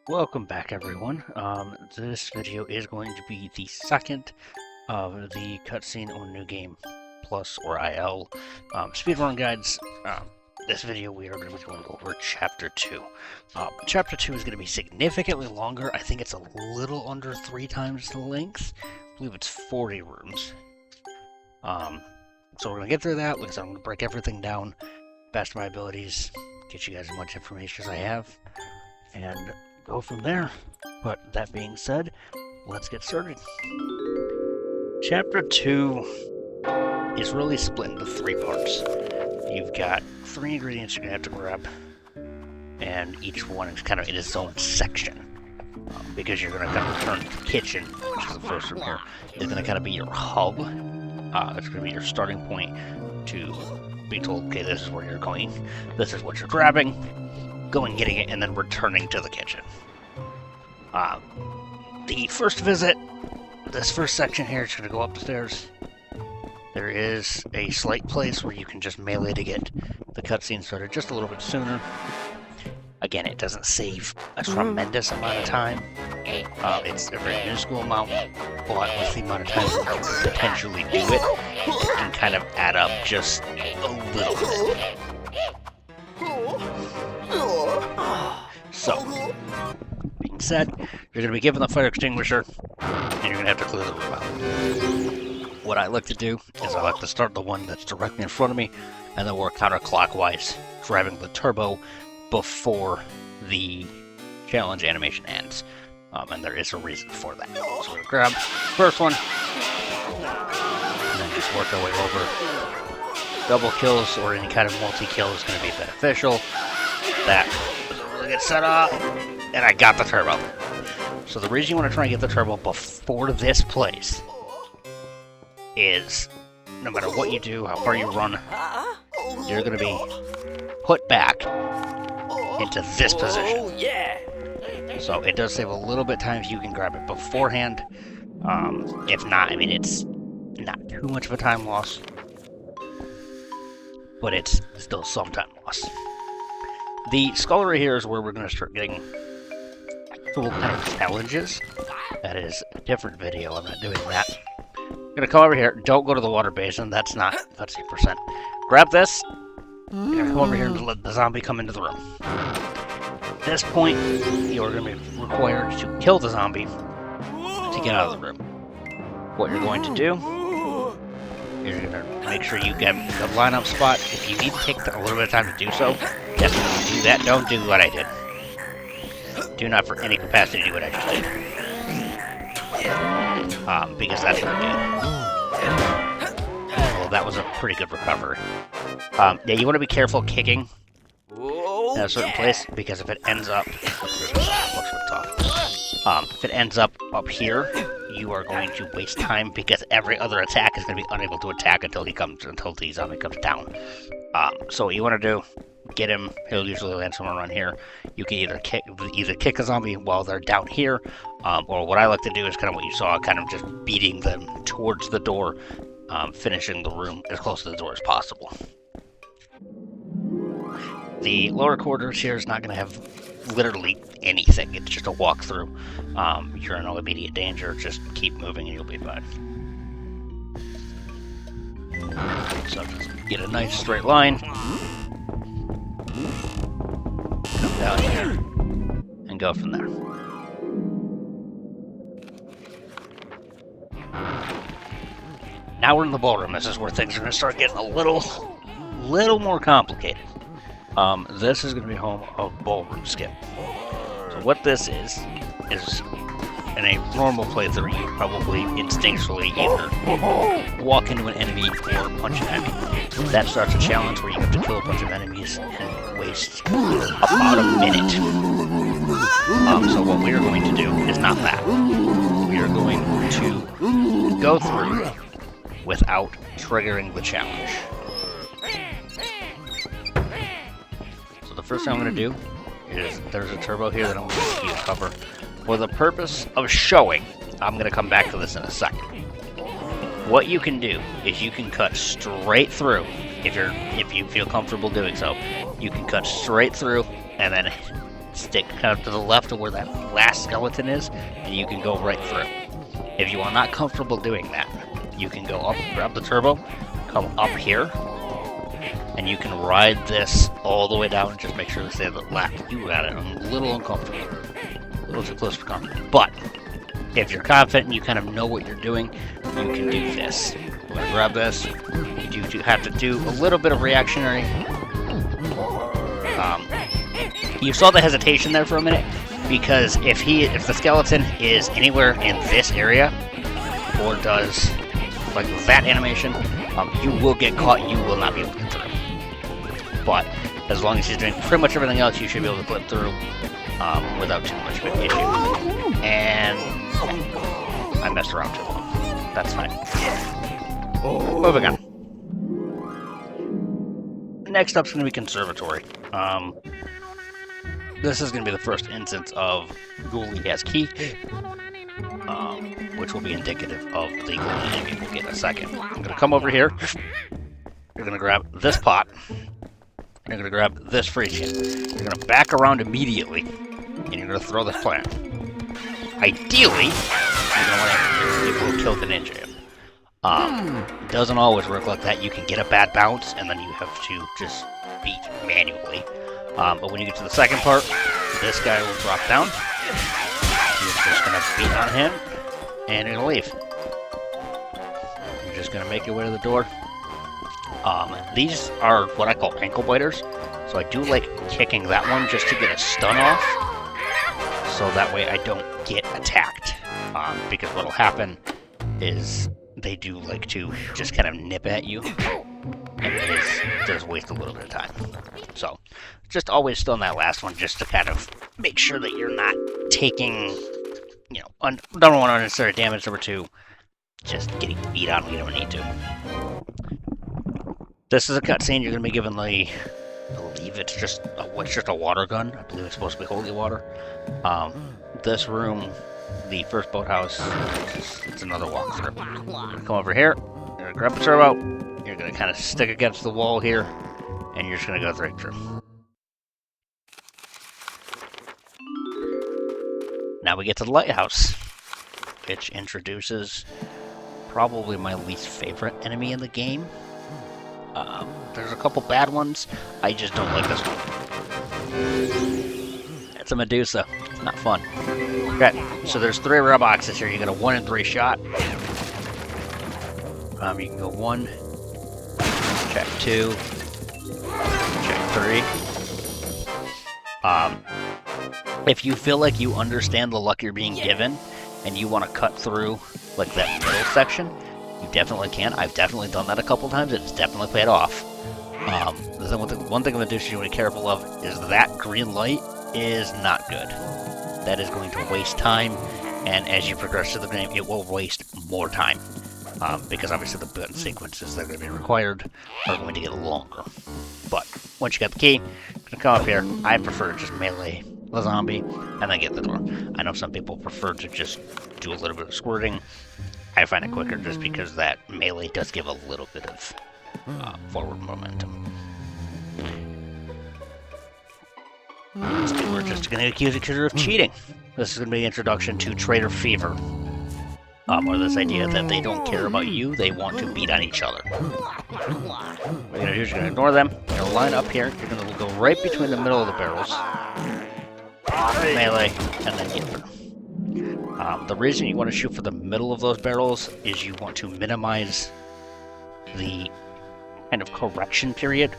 Welcome back, everyone. This video is going to be the second of the cutscene on New Game Plus or IL speedrun guides. This video we are going to be going over Chapter 2. Chapter 2 is going to be significantly longer. I think it's a little under 3 times the length. I believe it's 40 rooms. So we're going to get through that. Like I said, I'm going to break everything down, best of my abilities, get you guys as much information as I have, and go from there. But that being said, let's get started. Chapter 2 is really split into 3 parts. You've got 3 ingredients you're going to have to grab, and each one is kind of in its own section. Because you're going to kind of turn the kitchen, which is the first room here, is going to kind of be your hub. It's going to be your starting point to be told, okay, this is where you're going, this is what you're grabbing, going, getting it, and then returning to the kitchen. The first visit, this first section here, is going to go upstairs. There is a slight place where you can just melee to get the cutscene started just a little bit sooner. Again, it doesn't save a tremendous amount of time. It's a very minuscule amount, but with the amount of time you can potentially do it, it can kind of add up just a little bit. So, being said, you're going to be given the fire extinguisher, and you're going to have to clear the room out. What I like to do is I like to start the one that's directly in front of me, and then work counterclockwise, driving the turbo before the challenge animation ends. And there is a reason for that. So we're going to grab the first one, and then just work our way over. Double kills or any kind of multi-kill is going to be beneficial. That was a really good setup, and I got the turbo. So the reason you want to try and get the turbo before this place is, no matter what you do, how far you run, you're going to be put back into this position. So it does save a little bit of time if you can grab it beforehand. If not, I mean, it's not too much of a time loss, but it's still some time loss. The Scullery here is where we're going to start getting actual kind of challenges. That is a different video. I'm not doing that. I'm going to come over here. Don't go to the water basin. That's not, let's see, percent. Grab this. You're going to come over here and let the zombie come into the room. At this point, you're going to be required to kill the zombie to get out of the room. What you're going to do, you're going to make sure you get the lineup spot. If you need to take a little bit of time to do so, definitely do that. Don't do what I did. Do not for any capacity do what I just did. Because that's not good. Well, that was a pretty good recovery. Yeah, you want to be careful kicking in a certain place, because if it ends up... if it ends up here, you are going to waste time, because every other attack is going to be unable to attack until the zombie comes down. So what you want to do, get him. He'll usually land somewhere around here. You can either kick a zombie while they're down here, or what I like to do is kind of what you saw, kind of just beating them towards the door, finishing the room as close to the door as possible. The lower quarters here is not going to have literally anything. It's just a walkthrough. You're in no immediate danger. Just keep moving and you'll be fine. So just get a nice straight line. Come down here and go from there. Now we're in the ballroom. This is where things are going to start getting a little more complicated. This is going to be home of Ballroom Skip. So what this is in a normal playthrough, you probably instinctually either walk into an enemy or punch an enemy. That starts a challenge where you have to kill a bunch of enemies and waste about a minute. So what we are going to do is not that. We are going to go through without triggering the challenge. So the first thing I'm going to do is, there's a turbo here that I'm going to use cover. For the purpose of showing, I'm going to come back to this in a second. What you can do is you can cut straight through, if you feel comfortable doing so. You can cut straight through and then stick kind of to the left of where that last skeleton is, and you can go right through. If you are not comfortable doing that, you can go up, grab the turbo, come up here, and you can ride this all the way down and just make sure to stay to the left. You got it. I'm a little uncomfortable. A little too close for comfort. But if you're confident and you kind of know what you're doing, you can do this. I'm going to grab this. You do have to do a little bit of reactionary. You saw the hesitation there for a minute, because if the skeleton is anywhere in this area, or does like that animation, you will get caught. You will not be able to get through. But as long as he's doing pretty much everything else, you should be able to clip through without too much of an issue. And I messed around too long. That's fine. Moving on. Next up is going to be Conservatory. This is going to be the first instance of Ghoulie has key, which will be indicative of the Ghoulie enemy we'll get in a second. I'm going to come over here. You're going to grab this pot. You're going to grab this freezer. You're going to back around immediately, and you're going to throw this plant. Ideally, you're going to want to it will kill the ninja. It doesn't always work like that. You can get a bad bounce, and then you have to just beat manually. But when you get to the second part, this guy will drop down. You're just going to beat on him, and it'll leave. You're just going to make your way to the door. These are what I call ankle biters, so I do like kicking that one just to get a stun off, so that way I don't get attacked. Because what'll happen is they do like to just kind of nip at you, and it does waste a little bit of time. So just always stun that last one just to kind of make sure that you're not taking, number one, unnecessary damage, number two, just getting beat on when you don't need to. This is a cutscene. You're going to be given I believe it's just a water gun. I believe it's supposed to be holy water. This room, the first boathouse, it's another walkthrough. You're going to come over here. You're going to grab the turbo. You're going to kind of stick against the wall here, and you're just going to go right through. Now we get to the Lighthouse, which introduces probably my least favorite enemy in the game. There's a couple bad ones. I just don't like this one. It's a Medusa. It's not fun. Okay, so there's 3 rare boxes here. You got a 1 in 3 shot. You can go 1, check 2, check 3. If you feel like you understand the luck you're being given, and you want to cut through like that middle section, you definitely can. I've definitely done that a couple times. It's definitely paid off. One thing I'm going to do you want to be careful of is that green light is not good. That is going to waste time, and as you progress through the game, it will waste more time. Because obviously the button sequences that are going to be required are going to get longer. But once you got the key, you're going to come up here. I prefer to just melee the zombie and then get the door. I know some people prefer to just do a little bit of squirting. I find it quicker just because that melee does give a little bit of forward momentum. We're just going to accuse each other of cheating. This is going to be an introduction to Traitor Fever. Or this idea that they don't care about you, they want to beat on each other. What you're going to do is you're going to ignore them, you're going to line up here, you're going to go right between the middle of the barrels, melee, and then get through. The reason you want to shoot for the middle of those barrels is you want to minimize the kind of correction period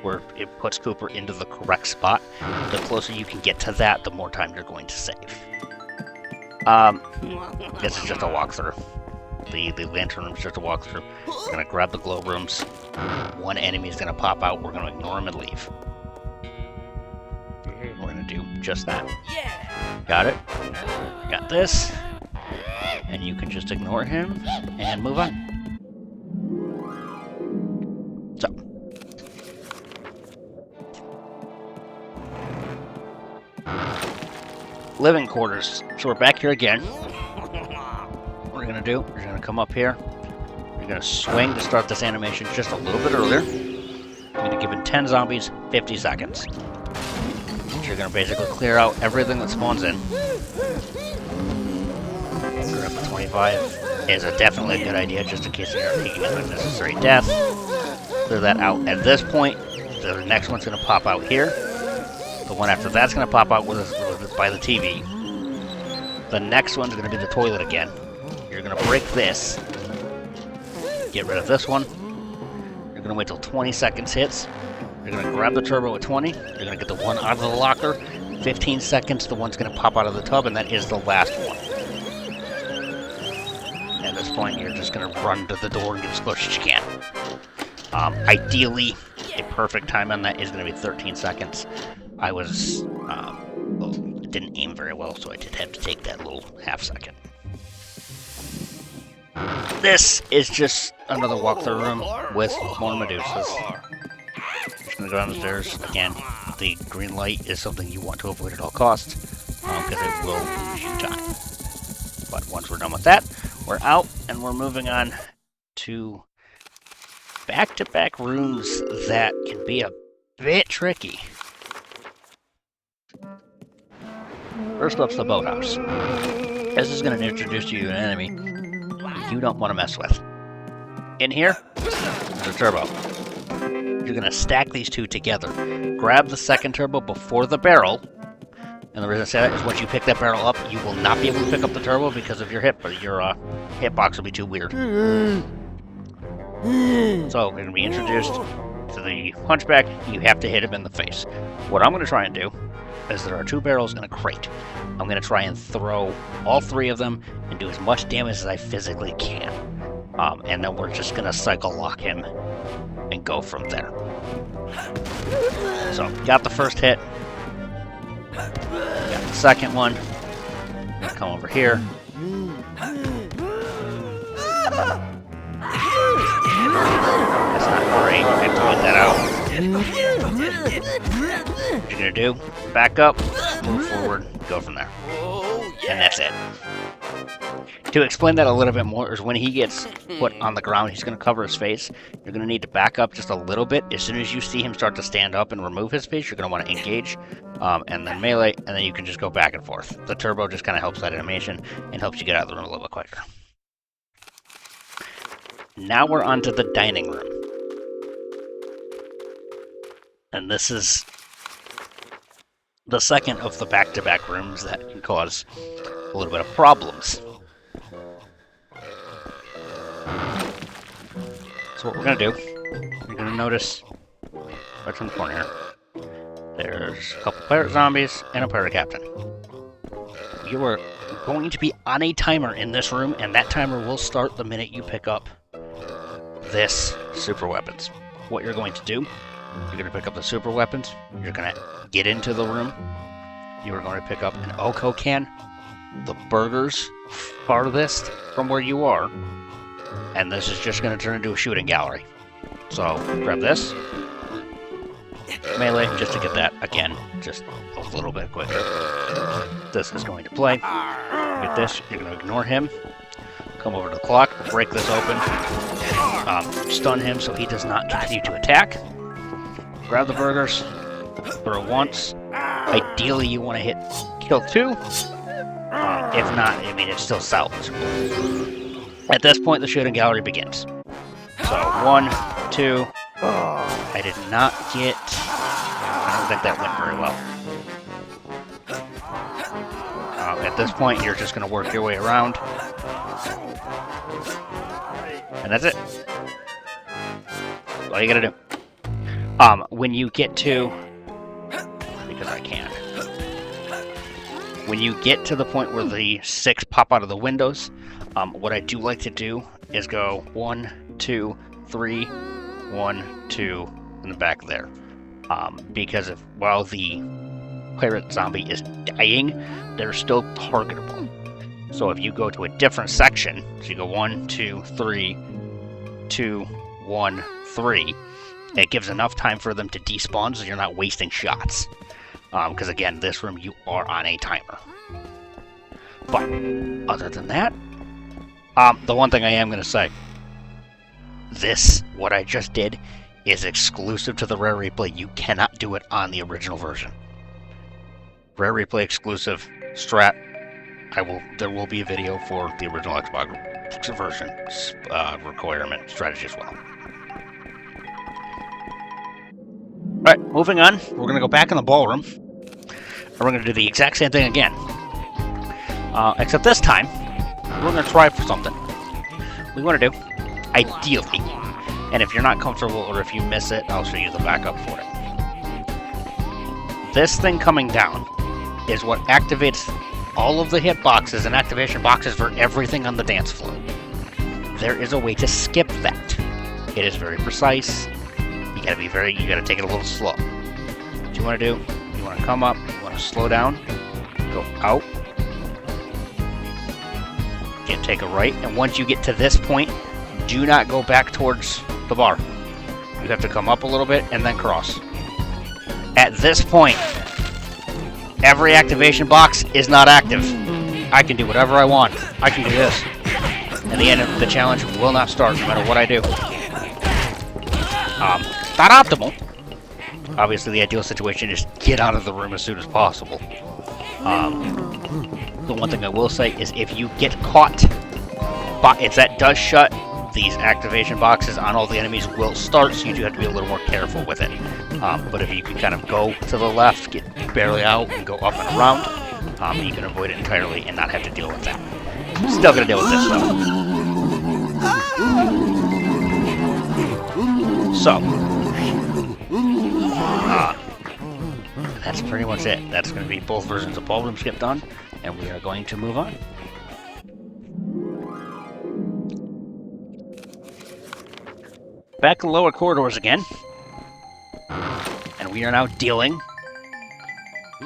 where it puts Cooper into the correct spot. The closer you can get to that, the more time you're going to save. This is just a walkthrough. The lantern room is just a walkthrough. We're going to grab the glow rooms. One enemy is going to pop out. We're going to ignore him and leave. We're going to do just that. Got it? Got this. And you can just ignore him and move on. So. Living quarters. So we're back here again. What we're going to do, we're going to come up here. We're going to swing to start this animation just a little bit earlier. We're going to give it 10 zombies, 50 seconds. you're going to basically clear out everything that spawns in. Grab the 25 is definitely a good idea, just in case you're taking an unnecessary death. Clear that out. At this point, the next one's going to pop out here. The one after that's going to pop out by the TV. The next one's going to be the toilet again. You're going to break this. Get rid of this one. You're going to wait till 20 seconds hits. You're going to grab the turbo at 20. You're going to get the one out of the locker. 15 seconds, the one's going to pop out of the tub, and that is the last one. At this point, you're just going to run to the door and get as close as you can. Ideally, a perfect time on that is going to be 13 seconds. I was, well, didn't aim very well, so I did have to take that little half second. This is just another walkthrough room with more Medusas. Just gonna go downstairs. Again, the green light is something you want to avoid at all costs, because it will lose you time. But once we're done with that, we're out, and we're moving on to back-to-back rooms that can be a bit tricky. First up's the Boathouse. This is going to introduce you to an enemy you don't want to mess with. In here, there's a turbo. You're going to stack these two together. Grab the second turbo before the barrel. And the reason I say that is once you pick that barrel up, you will not be able to pick up the turbo because of your hitbox will be too weird. So, we're going to be introduced to the hunchback. You have to hit him in the face. What I'm going to try and do is there are two barrels in a crate. I'm going to try and throw all three of them and do as much damage as I physically can. And then we're just going to cycle lock him and go from there. So, got the first hit. Got the second one. Come over here. That's not great. I have to point that out. What you're going to do, back up, move forward, go from there. And that's it. To explain that a little bit more is when he gets put on the ground, he's going to cover his face. You're going to need to back up just a little bit. As soon as you see him start to stand up and remove his face, you're going to want to engage, and then melee, and then you can just go back and forth. The turbo just kind of helps that animation and helps you get out of the room a little bit quicker. Now we're on to the dining room. And this is the second of the back-to-back rooms that can cause a little bit of problems. So what we're going to do, you're going to notice right from the corner here, there's a couple pirate zombies and a pirate captain. You are going to be on a timer in this room, and that timer will start the minute you pick up this super weapons. What you're going to do, you're going to pick up the super weapons, you're going to get into the room, you are going to pick up an Oko can, the burgers farthest from where you are, and this is just going to turn into a shooting gallery. So, grab this, melee, just to get that, again, just a little bit quicker. This is going to play. Get this, you're going to ignore him, come over to the clock, break this open, stun him so he does not continue to attack. Grab the burgers, throw once. Ideally, you want to hit kill two. If not, I mean, it's still salvageable. At this point, the shooting gallery begins. So, 1, 2. I did not get... I don't think that went very well. At this point, you're just going to work your way around. And that's it. That's all you gotta do. When you get to... Because I can. When you get to the point where the 6 pop out of the windows, what I do like to do is go 1, 2, 3, 1, 2, in the back there. Because while the pirate zombie is dying, they're still targetable. So if you go to a different section, so you go 1, 2, 3, 2, 1, 3, it gives enough time for them to despawn so you're not wasting shots. Because again, this room you are on a timer. But other than that, the one thing I am going to say, what I just did, is exclusive to the Rare Replay. You cannot do it on the original version. Rare replay exclusive strat. There will be a video for the original Xbox version requirement strategy as well. Alright, moving on. We're going to go back in the ballroom. And we're going to do the exact same thing again. Except this time, we're going to try for something. We want to do, ideally, and if you're not comfortable or if you miss it, I'll show you the backup for it. This thing coming down is what activates all of the hit boxes and activation boxes for everything on the dance floor. There is a way to skip that. It is very precise. You gotta take it a little slow. What you want to do, you want to come up, you want to slow down, go out, and take a right, and once you get to this point, do not go back towards the bar. You have to come up a little bit and then cross. At this point, every activation box is not active. I can do whatever I want. I can do this. And the end of the challenge will not start no matter what I do. Not optimal. Obviously, the ideal situation is get out of the room as soon as possible. The one thing I will say is if you get caught, if that does shut, these activation boxes on all the enemies will start, so you do have to be a little more careful with it. But if you can kind of go to the left, get barely out, and go up and around, you can avoid it entirely and not have to deal with that. Still gonna deal with this though. So, that's pretty much it. That's going to be both versions of Ballroom skip done, and we are going to move on. Back in the lower corridors again, and we are now dealing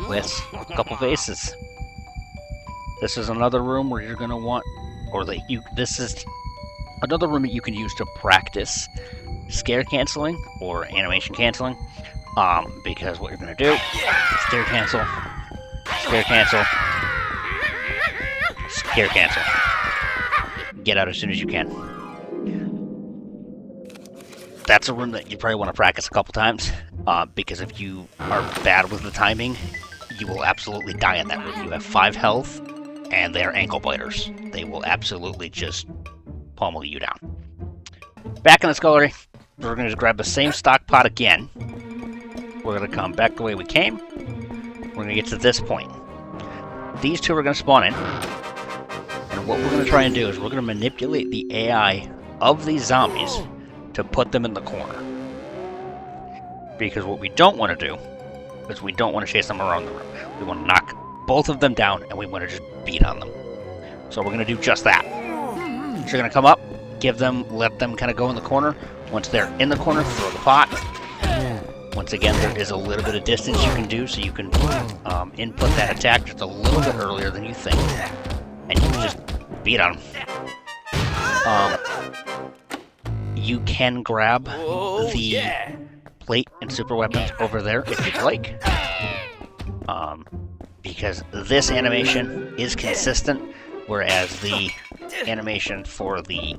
with a couple vases. This is another room where you're going to want, this is another room that you can use to practice scare canceling or animation canceling. Because what you're going to do, scare cancel, scare cancel, scare cancel. Get out as soon as you can. That's a room that you probably want to practice a couple times, because if you are bad with the timing, you will absolutely die in that room. You have 5 health, and they are ankle biters. They will absolutely just pummel you down. Back in the scullery, we're going to grab the same stock pot again. We're going to come back the way we came. We're going to get to this point. These two are going to spawn in. And what we're going to try and do is we're going to manipulate the AI of these zombies to put them in the corner. Because what we don't want to do is we don't want to chase them around the room. We want to knock both of them down and we want to just beat on them. So we're going to do just that. So you're going to come up, let them kind of go in the corner. Once they're in the corner, throw the pot. Once again, there is a little bit of distance you can do, so you can input that attack just a little bit earlier than you think, and you can just beat on them. You can grab the plate and super weapons over there if you'd like, because this animation is consistent, whereas the animation for the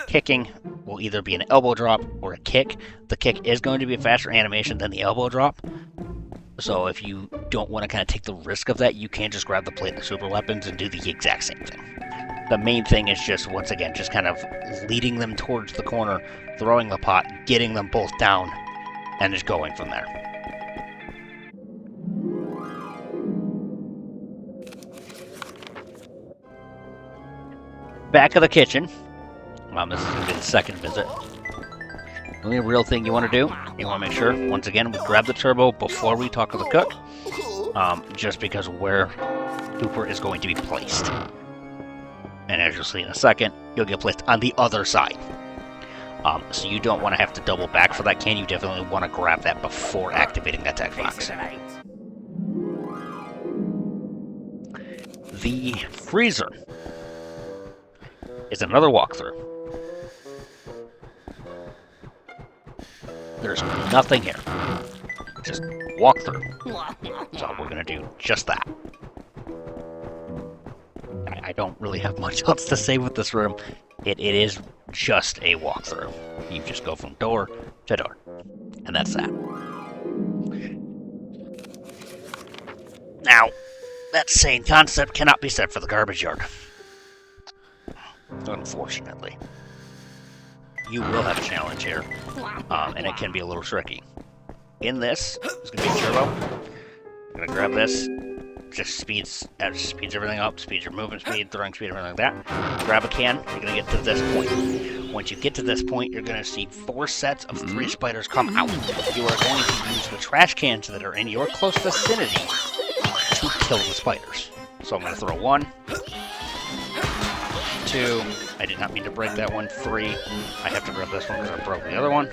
kicking will either be an elbow drop or a kick. The kick is going to be a faster animation than the elbow drop, so if you don't want to kind of take the risk of that, you can just grab the plate and the super weapons and do the exact same thing. The main thing is just, once again, just kind of leading them towards the corner, throwing the pot, getting them both down, and just going from there. Back of the kitchen. This is going to be the second visit. The only real thing you want to do, you want to make sure, once again, we grab the turbo before we talk to the cook, just because where Hooper is going to be placed. And as you'll see in a second, you'll get placed on the other side. So you don't want to have to double back for that can. You definitely want to grab that before activating that tech box. The freezer is another walkthrough. There's nothing here. Just walk through. So we're going to do just that. I don't really have much else to say with this room. It is just a walkthrough. You just go from door to door. And that's that. Now, that same concept cannot be said for the garbage yard. Unfortunately. You will have a challenge here, and it can be a little tricky. In this, it's going to be a turbo. I'm going to grab this. Just speeds everything up, speeds your movement speed, throwing speed, everything like that. Grab a can, you're going to get to this point. Once you get to this point, you're going to see 4 sets of 3 spiders come out. You are going to use the trash cans that are in your close vicinity to kill the spiders. So I'm going to throw 1, 2, I did not mean to break that one, 3, I have to grab this one because I broke the other one.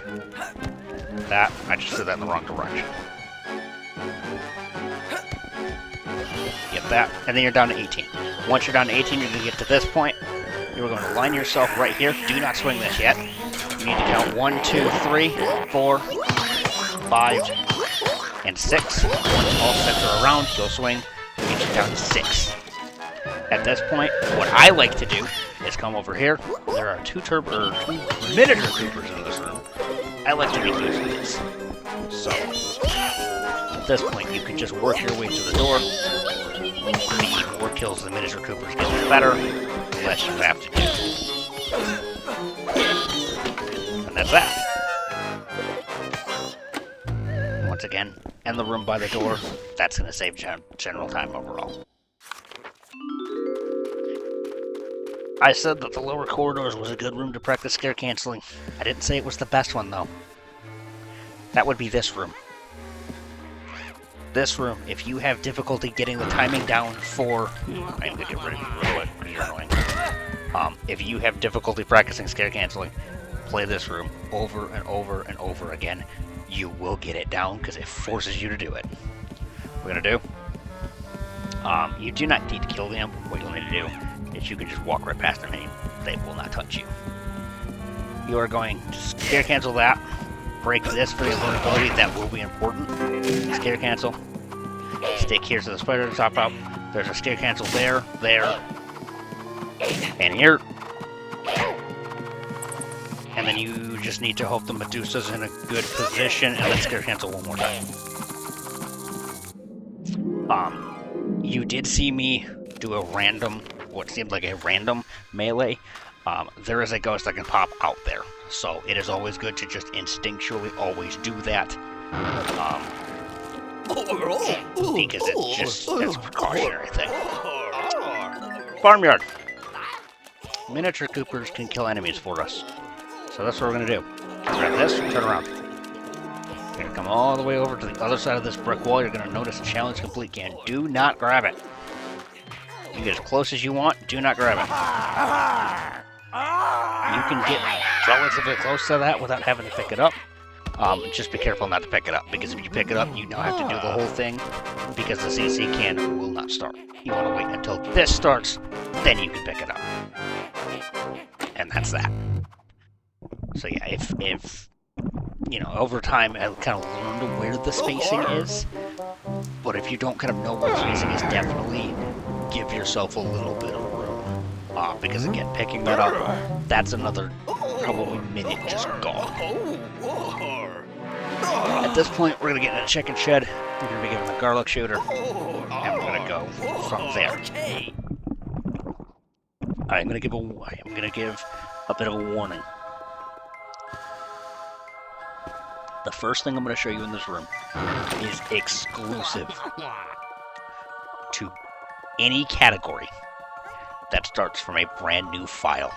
That, I just did that in the wrong direction. Get that, and then you're down to 18. Once you're down to 18, you're going to get to this point. You're going to line yourself right here. Do not swing this yet. You need to count 1, 2, 3, 4, 5, and 6. Once all sets are around, you'll swing. Get you down to 6. At this point, what I like to do is come over here. There are 2 miniature Coopers in this room. I like to make use of this. So, at this point, you can just work your way to the door. The more kills the miniature Coopers get, the better. The less you have to do. And that's that. Once again, end the room by the door. That's going to save general time overall. I said that the lower corridors was a good room to practice scare canceling. I didn't say it was the best one, though. That would be this room. This room, if you have difficulty getting the timing down for... I'm going to get rid of you real quick because you're annoying. If you have difficulty practicing scare canceling, play this room over and over and over again. You will get it down because it forces you to do it. What we're going to do, you do not need to kill them. What you'll need to do is you can just walk right past them and they will not touch you. You are going to scare cancel that. Break this for the vulnerability. That will be important. Scare cancel. Stick here so the spider doesn't top out. There's a scare cancel there, and here. And then you just need to hope the Medusa's in a good position and then scare cancel one more time. You did see me do a random, what seemed like a random melee. There is a ghost that can pop out there. So it is always good to just instinctually always do that. Because it's a precautionary thing. Farmyard. Miniature Coopers can kill enemies for us. So that's what we're going to do. Grab this, turn around. You're going to come all the way over to the other side of this brick wall. You're going to notice a challenge complete can. Do not grab it. You get as close as you want. Do not grab it. You can get relatively close to that without having to pick it up. Just be careful not to pick it up, because if you pick it up, you now have to do the whole thing, because the CC can will not start. You want to wait until this starts, then you can pick it up. And that's that. So yeah, if you know, over time, I kind of learned where the spacing is, but if you don't kind of know where the spacing is, definitely give yourself a little bit of room. Because again, picking that up, that's another probably minute just gone. At this point, we're going to get in a chicken shed, we're going to be given a garlic shooter, and we're going to go from there. I'm going to give a bit of a warning. The first thing I'm going to show you in this room is exclusive to any category that starts from a brand new file.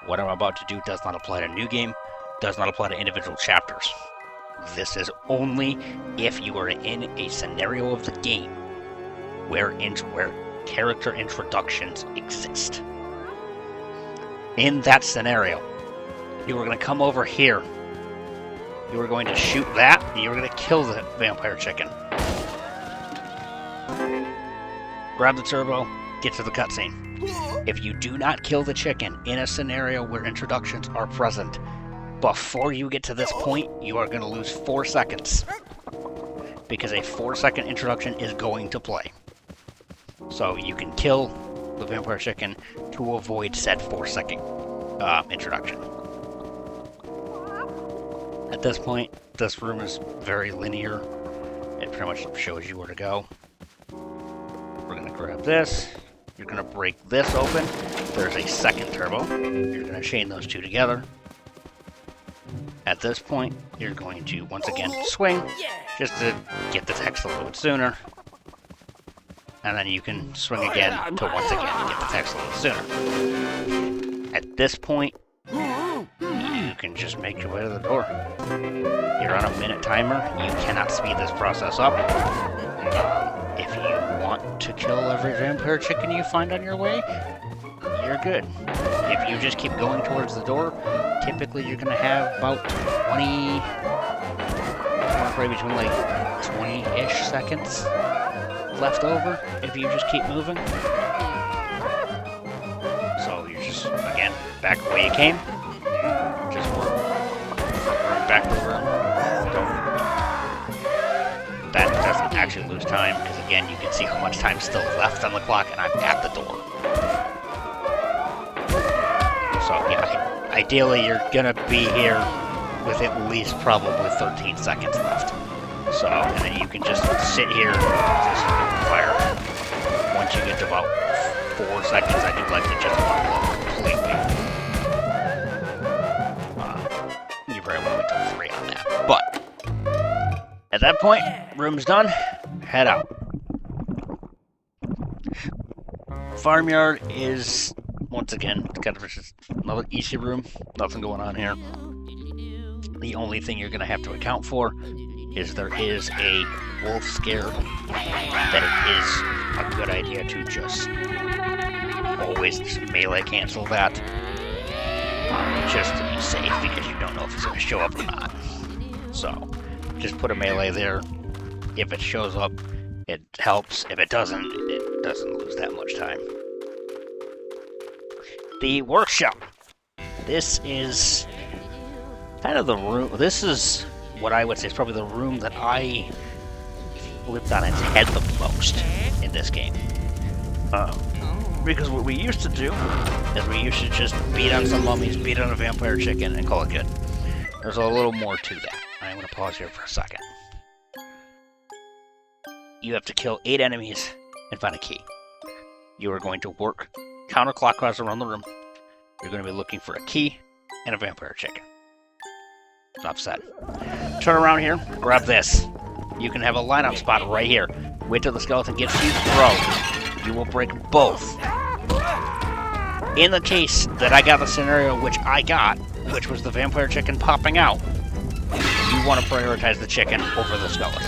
What I'm about to do does not apply to new game, does not apply to individual chapters. This is only if you are in a scenario of the game where character introductions exist. In that scenario, you are going to come over here. You are going to shoot that, and you're going to kill the vampire chicken. Grab the turbo, get to the cutscene. If you do not kill the chicken in a scenario where introductions are present, before you get to this point, you are going to lose 4 seconds. Because a 4-second introduction is going to play. So you can kill the vampire chicken to avoid said 4-second introduction. At this point, this room is very linear. It pretty much shows you where to go. grab this. You're going to break this open. There's a second turbo. You're going to chain those two together. At this point, you're going to, once again, swing, just to get the text a little bit sooner. And then you can swing again to once again get the text a little sooner. At this point, you can just make your way to the door. You're on a minute timer. You cannot speed this process up. If you want to kill every vampire chicken you find on your way, you're good. If you just keep going towards the door, typically you're going to have about 20, probably between like 20-ish seconds left over if you just keep moving. So you're just, again, back the way you came. Just work back the room. That doesn't actually lose time, because again, you can see how much time's still left on the clock, and I'm at the door. So yeah, ideally you're gonna be here with at least probably 13 seconds left. So, and then you can just sit here and just fire. Once you get to about 4 seconds, I do like to just unload completely. You probably want to wait till 3 on that. But at that point, room's done, head out. Farmyard is, once again, kind of just another easy room. Nothing going on here. The only thing you're going to have to account for is there is a wolf scare that it is a good idea to just always melee cancel that. Just to be safe, because you don't know if it's going to show up or not. So, just put a melee there. If it shows up, it helps. If it doesn't lose that much time. The workshop. This is kind of the room. This is what I would say is probably the room that I flipped on its head the most in this game. Because what we used to do is we used to just beat on some mummies, beat on a vampire chicken, and call it good. There's a little more to that. I'm going to pause here for a second. You have to kill 8 enemies and find a key. You are going to work counterclockwise around the room. You're going to be looking for a key and a vampire chicken. Enough said. Turn around here, grab this. You can have a lineup spot right here. Wait till the skeleton gets you, throw. You will break both. In the case that I got the scenario which I got, which was the vampire chicken popping out, you want to prioritize the chicken over the skeleton.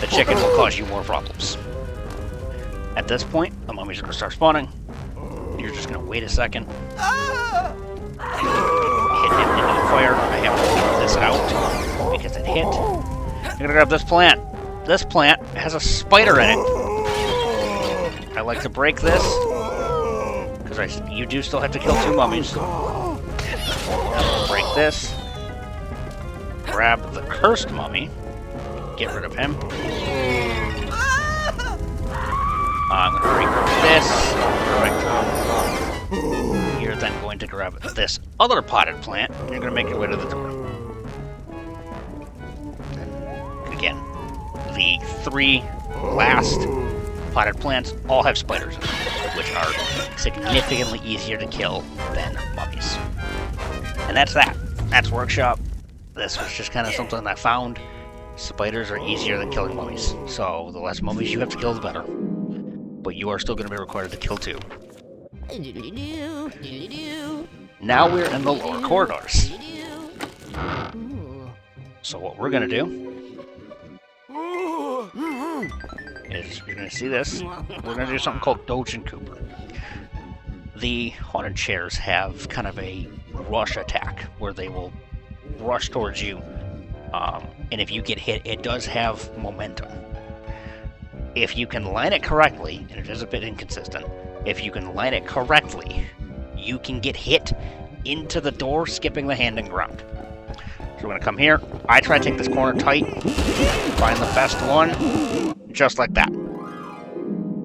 The chicken will cause you more problems. At this point, the mummies are going to start spawning. You're just going to wait a second. Hit him into the fire. I have to leave this out because it hit. I'm going to grab this plant. This plant has a spider in it. I like to break this because you do still have to kill 2 mummies. Break this. Grab the cursed mummy. Get rid of him. I'm going to regroup this. Perfect. You're then going to grab this other potted plant, and you're going to make your way to the door. Again, the 3 last potted plants all have spiders in them, which are significantly easier to kill than mummies. And that's that. That's workshop. This was just kind of something I found. Spiders are easier than killing mummies, so the less mummies you have to kill, the better. But you are still going to be required to kill 2. Now we're in the lower corridors. So what we're going to do is you're going to see this. We're going to do something called Doge and Cooper. The haunted chairs have kind of a rush attack where they will rush towards you. And if you get hit, it does have momentum. If you can line it correctly, and it is a bit inconsistent, if you can line it correctly, you can get hit into the door, skipping the hand and ground. So we're going to come here. I try to take this corner tight, find the best one, just like that.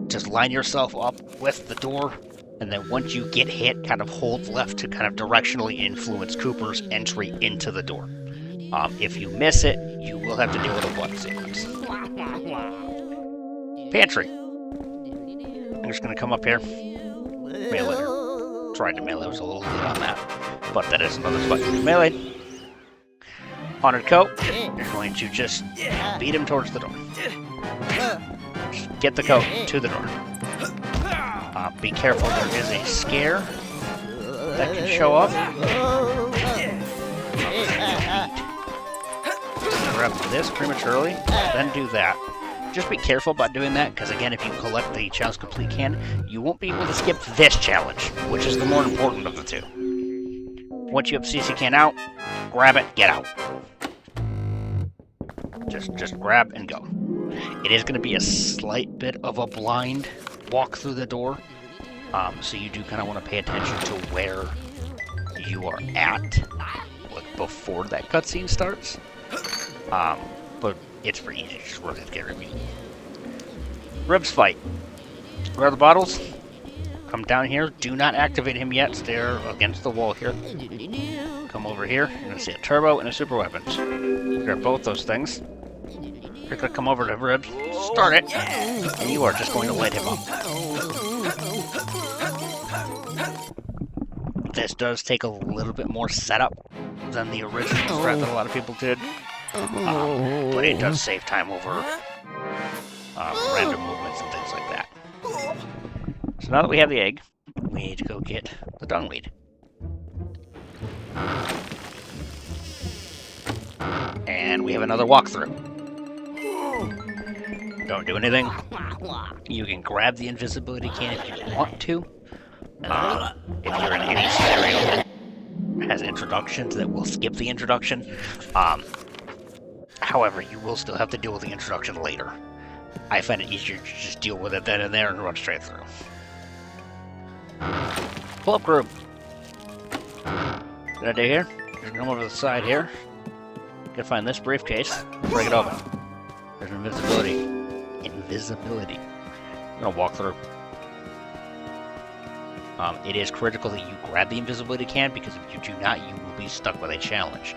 Just line yourself up with the door, and then once you get hit, kind of hold left to kind of directionally influence Cooper's entry into the door. If you miss it, you will have to deal with a blood sequence. Pantry. just gonna come up here, melee. Tried to melee, was a little late on that, but that is another spot you can melee. Haunted coat, you're going to just beat him towards the door. Just get the coat to the door. Be careful, there is a scare that can show up. Grab this prematurely, then do that. Just be careful about doing that, because again, if you collect the challenge complete can, you won't be able to skip this challenge, which is the more important of the two. Once you have CC can out, grab it, get out. Just grab and go. It is going to be a slight bit of a blind walk through the door, so you do kind of want to pay attention to where you are at, like before that cutscene starts. But it's pretty easy, just work with get Ribby. Ribs fight. Grab the bottles, come down here, do not activate him yet, stare against the wall here. Come over here, you're going to see a turbo and a super weapons. Grab both those things. You're going to come over to Ribs, start it, and you are just going to light him up. This does take a little bit more setup than the original threat that a lot of people did. But it does save time over random movements and things like that. So now that we have the egg, we need to go get the dungweed. And we have another walkthrough. Don't do anything. You can grab the invisibility can if you want to. If you're in any scenario that has introductions that will skip the introduction. However, you will still have to deal with the introduction later. I find it easier to just deal with it then and there and run straight through. Cloakroom. What I do here? Just come over to the side here. Gotta find this briefcase. Break it open. There's invisibility. Invisibility. I'm gonna walk through. It is critical that you grab the invisibility can, because if you do not, you will be stuck with a challenge.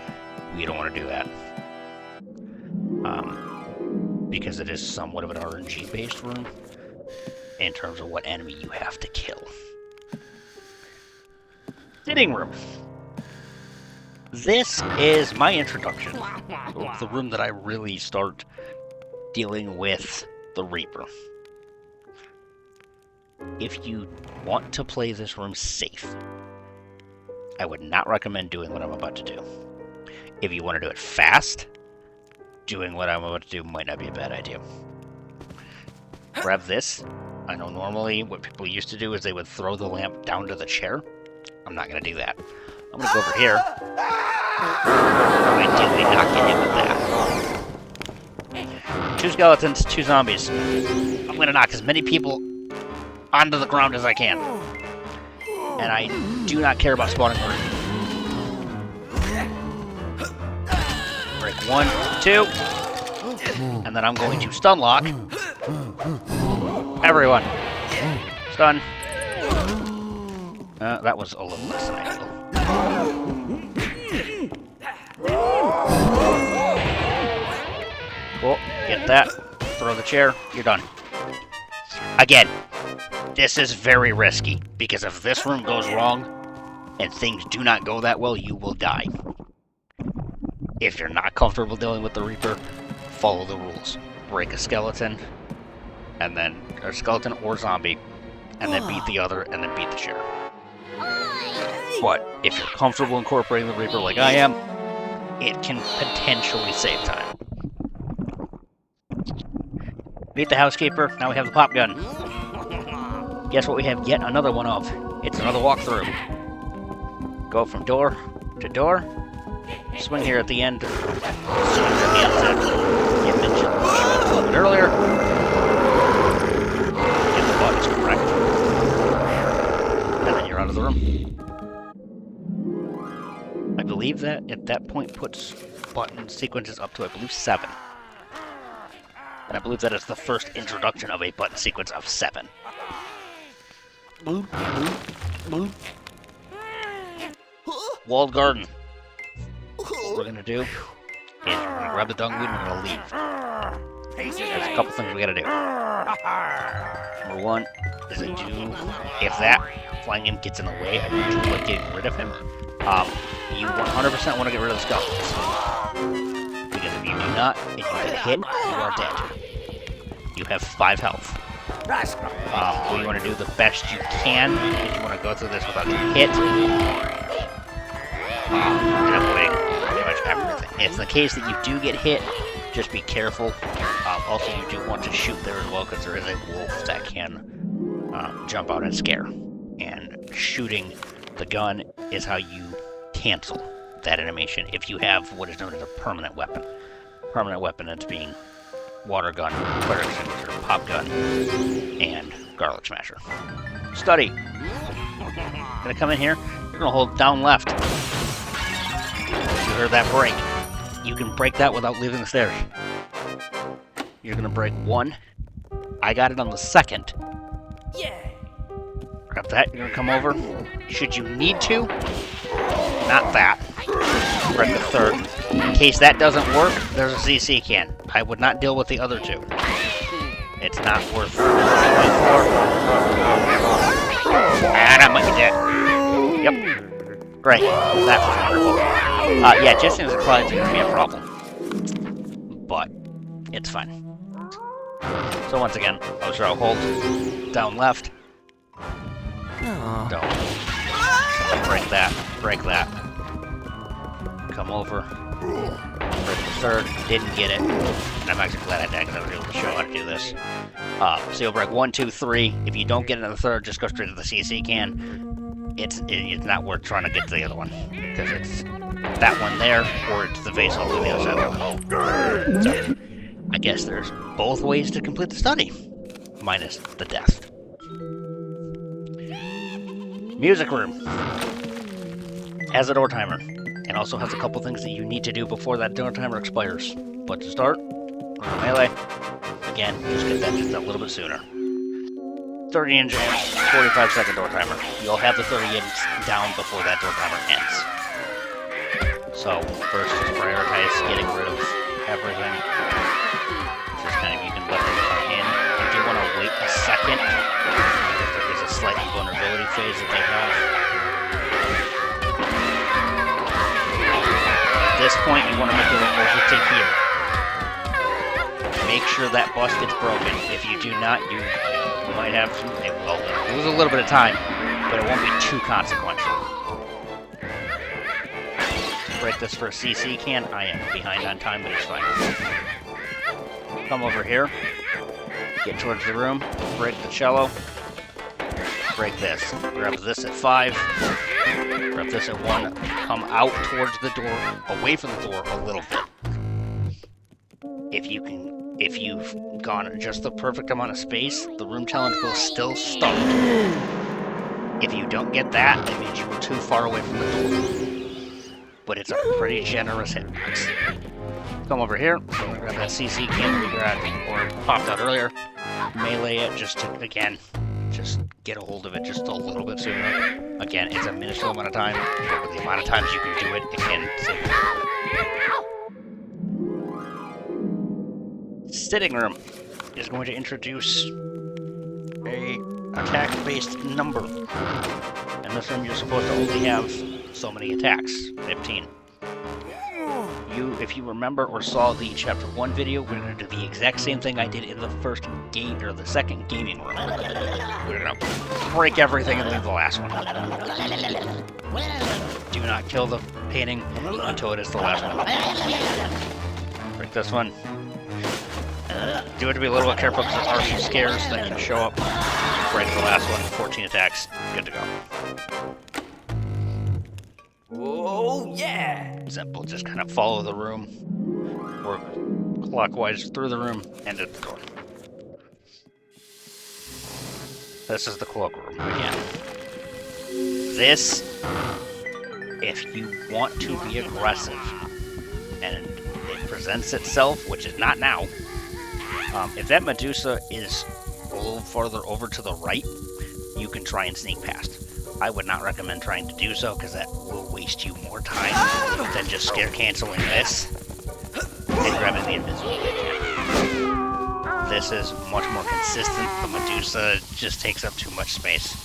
We don't want to do that. Because it is somewhat of an RNG-based room in terms of what enemy you have to kill. Sitting room. This is my introduction. The room that I really start dealing with the Reaper. If you want to play this room safe, I would not recommend doing what I'm about to do. If you want to do it fast, doing what I'm about to do might not be a bad idea. Grab this. I know normally what people used to do is they would throw the lamp down to the chair. I'm not going to do that. I'm going to go over here. Ideally not get hit with that. 2 skeletons, 2 zombies. I'm going to knock as many people onto the ground as I can. And I do not care about spawning early. Break 1, 2. And then I'm going to stun lock everyone. Stun. That was a little less than ideal. Cool. Get that. Throw the chair. You're done. Again, this is very risky, because if this room goes wrong and things do not go that well, you will die. If you're not comfortable dealing with the Reaper, follow the rules. Break a skeleton, and then a skeleton or zombie, and then beat the other, and then beat the chair. But if you're comfortable incorporating the Reaper like I am, it can potentially save time. Beat the housekeeper, now we have the pop gun. Guess what we have yet another one of? It's another walkthrough. Go from door to door. Swing here at the end. Swing at the end. Get mentioned a little bit earlier. Get the buttons correct. And then you're out of the room. I believe that at that point puts button sequences up to, I believe, 7. And I believe that is the first introduction of a button sequence of 7. Boop, boop, boop. Walled garden. What we're gonna do is we're gonna grab the dungweed and we're gonna leave. There's a couple things we gotta do. Number 1, is if that flying imp gets in the way, I do like getting rid of him. You 100% want to get rid of the skeletons. Because if you do not, and you get hit, you are dead. You have 5 health. You want to do the best you can if you want to go through this without getting hit. And avoiding pretty much everything. If it's the case that you do get hit, just be careful. Also, you do want to shoot there as well, because there is a wolf that can jump out and scare. And shooting the gun is how you cancel that animation if you have what is known as a permanent weapon. Permanent weapon ends being water gun, fire extinguisher, pop gun, and garlic smasher. Study. Gonna come in here. You're gonna hold down left. You heard that break. You can break that without leaving the stairs. You're gonna break 1. I got it on the 2nd. Yeah. Grab that. You're gonna come over. Should you need to? Not that. Break the 3rd. In case that doesn't work, there's a CC can. I would not deal with the other 2. It's not worth it. And I might be dead. Yep. Great. That was wonderful. Yeah, just as a cloud is going to be a problem. But it's fine. So once again, I'll hold down left. Don't. Break that. Break that. Come over. Break the 3rd. Didn't get it. And I'm actually glad I did, because I was able to show how to do this. So you'll break 1, 2, 3. If you don't get it in the 3rd, just go straight to the CC can. It's not worth trying to get to the other one, because it's that one there, or it's the vase all the way on the other side. So, I guess there's both ways to complete the study, minus the death. Music room has a door timer, and also has a couple things that you need to do before that door timer expires. But to start, melee. Again, just get that just a little bit sooner. 30 in jam, 45-second door timer. You'll have the 30 ins down before that door timer ends. So, first, just prioritize getting rid of everything. Just kind of, you can let them come in. You do want to wait a second, because there is a slight vulnerability phase that they have. At this point, you want to make it over to here. Make sure that bus gets broken. If you do not, you might have some, well, lose a little bit of time, but it won't be too consequential. Break this for a CC can. I am behind on time, but it's fine. Come over here. Get towards the room. Break the cello. Break this. Grab this at 5. Grab this at 1. Come out towards the door, away from the door a little bit. If you've gone just the perfect amount of space, the room challenge will still start. If you don't get that, that means you were too far away from the door. But it's a pretty generous hitbox. Come over here. I'm gonna grab that CC can that we grabbed or popped out earlier. Melee it just to, again, just get a hold of it just a little bit sooner. Again, it's a minuscule amount of time, but the amount of times you can do it, it can save you. Sitting room is going to introduce a attack-based number. In this room, you're supposed to only have so many attacks, 15. If you remember or saw the Chapter 1 video, we're going to do the exact same thing I did in the first game, or the second gaming room. We're going to break everything and leave the last one. Do not kill the painting until it is the last one. Break this one. Do have to be a little bit careful because there are some scares that can show up. Break the last one, 14 attacks, good to go. Oh, yeah! Simple, just kind of follow the room, or clockwise through the room, and at the door. This is the cloakroom again. This, if you want to be aggressive, and it presents itself, which is not now, if that Medusa is a little farther over to the right, you can try and sneak past. I would not recommend trying to do so, because that will waste you more time than just scare canceling this and grabbing the invisible. This is much more consistent. The Medusa just takes up too much space.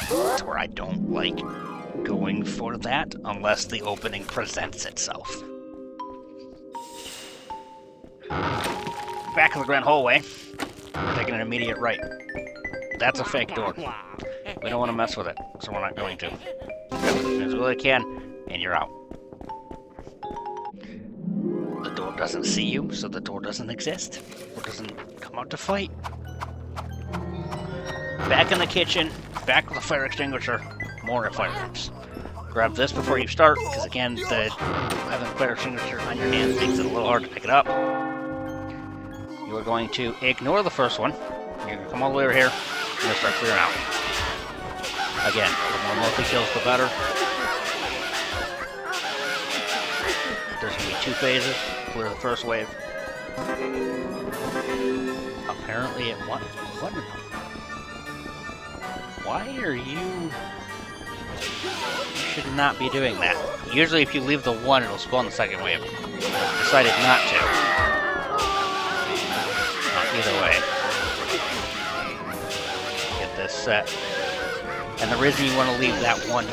That's where I don't like going for that unless the opening presents itself. Back of the grand hallway. We're taking an immediate right. That's a fake door. We don't want to mess with it, so we're not going to. As well as we can, and you're out. The door doesn't see you, so the door doesn't exist. Or doesn't come out to fight. Back in the kitchen, back with a fire extinguisher, more fire lamps. Grab this before you start, because again, having a fire extinguisher on your hand makes it a little hard to pick it up. You are going to ignore the first one. You're going to come all the way over here, and you're going to start clearing out. Again, the more multi-kills, the better. There's going to be 2 phases. Clear the first wave. Apparently it won. What? Why are you... You should not be doing that. Usually if you leave the 1, it'll spawn the second wave. I decided not to. Either way. Get this set. And the reason you want to leave that 1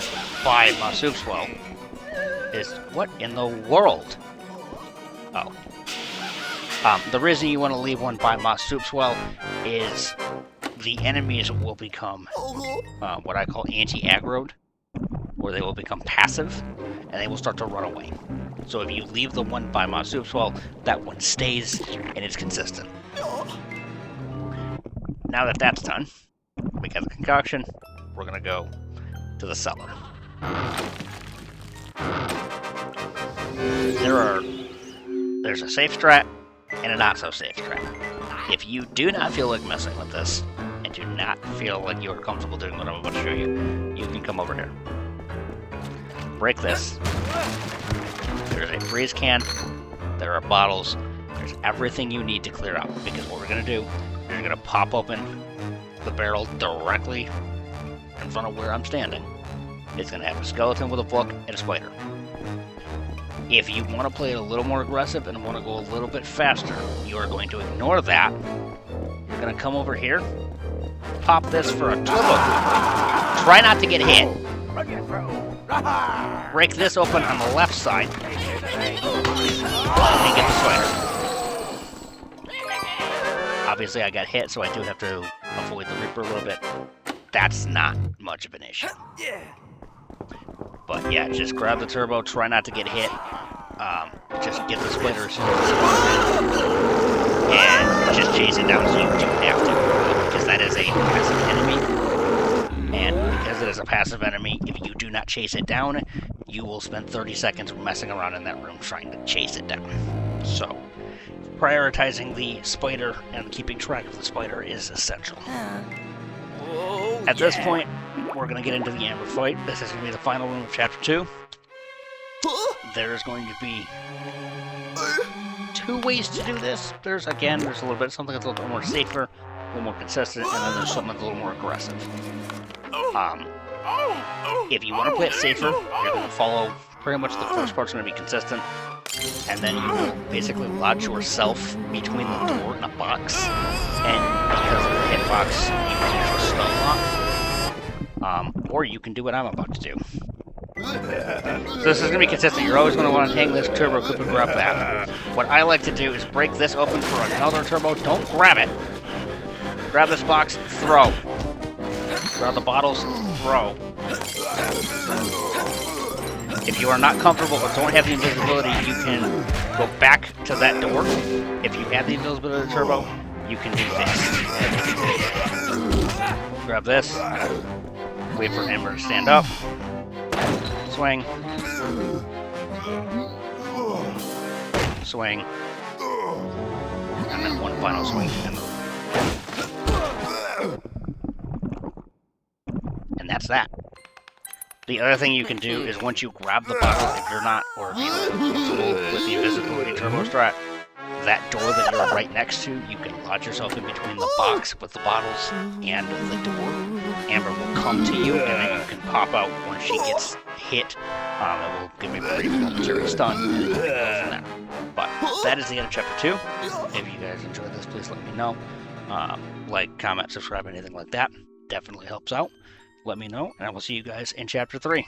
by my soup swell is... What in the world? Oh. The reason you want to leave 1 by my soup swell is the enemies will become what I call anti-aggroed, where they will become passive, and they will start to run away. So if you leave the 1 by my soup swell, that 1 stays, and it's consistent. Now that that's done, we got the concoction, we're going to go to the cellar. There's a safe strat and a not so safe strat. If you do not feel like messing with this, and do not feel like you're comfortable doing what I'm about to show you, you can come over here. Break this. There's a freeze can, there are bottles, there's everything you need to clear out, because what we're going to do is you're going to pop open the barrel directly in front of where I'm standing. It's going to have a skeleton with a book and a spider. If you want to play it a little more aggressive and want to go a little bit faster, you are going to ignore that. You're going to come over here, pop this for a turbo. Try not to get hit. Break this open on the left side, and get the spider. Obviously I got hit, so I do have to avoid the Reaper a little bit. That's not much of an issue. But yeah, just grab the turbo, try not to get hit. Just get the spider as soon as it spawns in. And just chase it down so you don't have to. Because that is a passive enemy. And because it is a passive enemy, if you do not chase it down, you will spend 30 seconds messing around in that room trying to chase it down. So, prioritizing the spider and keeping track of the spider is essential. At this point, we're going to get into the Amber fight. This is going to be the final room of Chapter 2. There's going to be 2 ways to do this. There's a little bit something that's a little bit more safer, a little more consistent, and then there's something that's a little more aggressive. If you want to play it safer, you're going to follow pretty much the first part's going to be consistent, and then you will basically lodge yourself between the door and a box, and because of the hitbox, you can use a stun lock. Or you can do what I'm about to do. So this is going to be consistent. You're always going to want to hang this turbo clip and grab that. What I like to do is break this open for another turbo. Don't grab it. Grab this box, throw. Grab the bottles, throw. If you are not comfortable or don't have the invisibility, you can go back to that door. If you have the invisibility turbo, you can do this. Grab this. Wait for Amber to stand up. Swing. Swing. And then one final swing. And that's that. The other thing you can do is once you grab the bottle, if you're not, or if you're comfortable with the invisibility turbo strat, that door that you're right next to, you can lodge yourself in between the box with the bottles and the door. Amber will come to you, and then you can pop out when she gets hit. It will give me a brief momentary stun, and then you can go from there. But that is the end of Chapter 2. If you guys enjoyed this, please let me know. Like, comment, subscribe, anything like that. Definitely helps out. Let me know, and I will see you guys in Chapter 3.